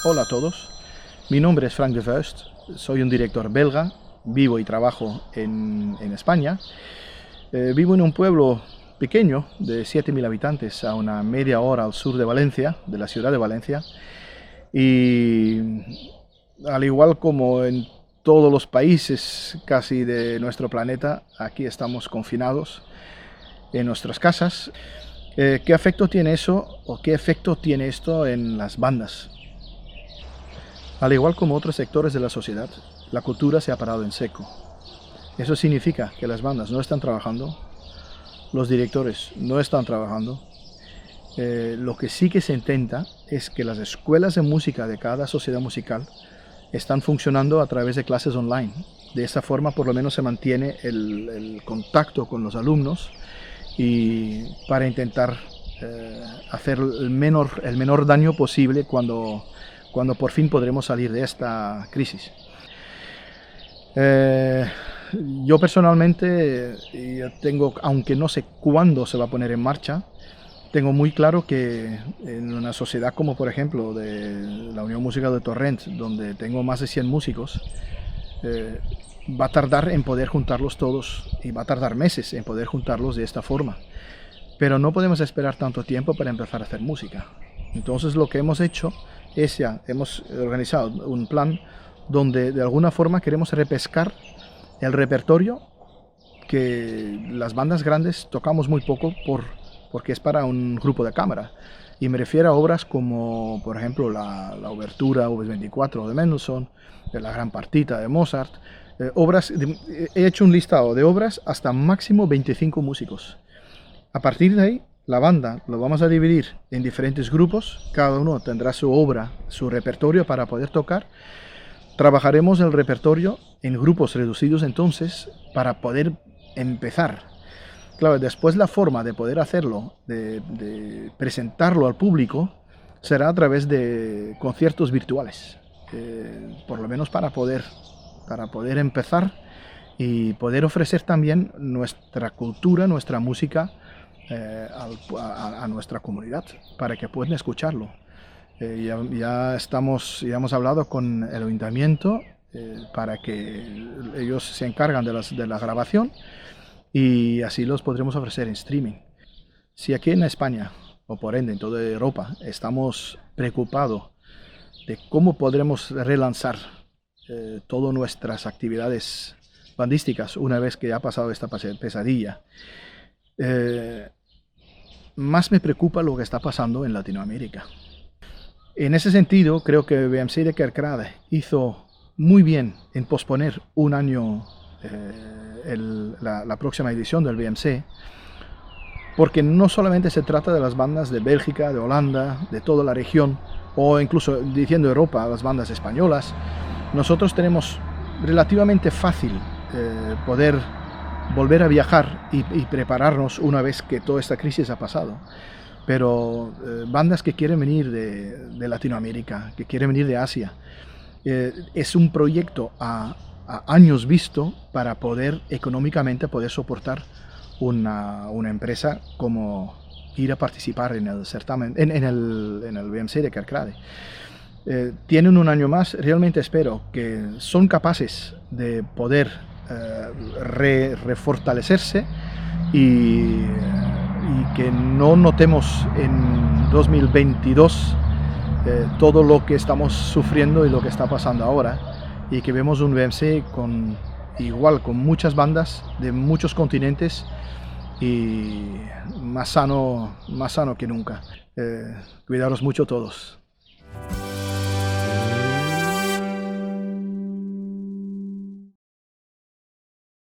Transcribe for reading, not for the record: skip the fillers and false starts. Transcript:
Hola a todos, mi nombre es Frank de Vuist, soy un director belga, vivo y trabajo en España. Vivo en un pueblo pequeño de 7.000 habitantes a una media hora al sur de Valencia, de la ciudad de Valencia, y al igual como en todos los países casi de nuestro planeta, aquí estamos confinados en nuestras casas. ¿Qué efecto tiene eso o qué efecto tiene esto en las bandas? Al igual como otros sectores de la sociedad, la cultura se ha parado en seco. Eso significa que las bandas no están trabajando, los directores no están trabajando. Lo que sí que se intenta es que las escuelas de música de cada sociedad musical están funcionando a través de clases online. De esa forma por lo menos se mantiene el contacto con los alumnos y para intentar hacer el menor daño posible cuando por fin podremos salir de esta crisis. Yo personalmente aunque no sé cuándo se va a poner en marcha, tengo muy claro que en una sociedad como por ejemplo de la Unión Musical de Torrent, donde tengo más de 100 músicos, va a tardar en poder juntarlos todos y va a tardar meses en poder juntarlos de esta forma. Pero no podemos esperar tanto tiempo para empezar a hacer música. Entonces lo que hemos hecho es hemos organizado un plan donde de alguna forma queremos repescar el repertorio que las bandas grandes tocamos muy poco porque es para un grupo de cámara. Y me refiero a obras como, por ejemplo, la Obertura Op. 24 de Mendelssohn, la Gran Partita de Mozart. He hecho un listado de obras hasta máximo 25 músicos. A partir de ahí, la banda lo vamos a dividir en diferentes grupos, cada uno tendrá su obra, su repertorio para poder tocar. Trabajaremos el repertorio en grupos reducidos entonces para poder empezar. Claro, después la forma de poder hacerlo, de presentarlo al público, será a través de conciertos virtuales, por lo menos para poder empezar y poder ofrecer también nuestra cultura, nuestra música a nuestra comunidad para que puedan escucharlo. Ya hemos hablado con el ayuntamiento para que ellos se encargan de la grabación y así los podremos ofrecer en streaming. Si aquí en España o por ende en toda Europa estamos preocupados de cómo podremos relanzar todas nuestras actividades bandísticas una vez que ha pasado esta pesadilla, más me preocupa lo que está pasando en Latinoamérica. En ese sentido, creo que BMC de Kerkrade hizo muy bien en posponer un año la próxima edición del BMC, porque no solamente se trata de las bandas de Bélgica, de Holanda, de toda la región, o incluso diciendo Europa, las bandas españolas. Nosotros tenemos relativamente fácil poder volver a viajar y prepararnos una vez que toda esta crisis ha pasado. Pero bandas que quieren venir de Latinoamérica, que quieren venir de Asia, es un proyecto a años visto para poder económicamente poder soportar una empresa como ir a participar en el certamen, en el BMC de Kerkrade. Tienen un año más, realmente espero que son capaces de poder refortalecerse y que no notemos en 2022 todo lo que estamos sufriendo y lo que está pasando ahora, y que vemos un BMC con muchas bandas de muchos continentes y más sano que nunca. Cuidaros mucho todos.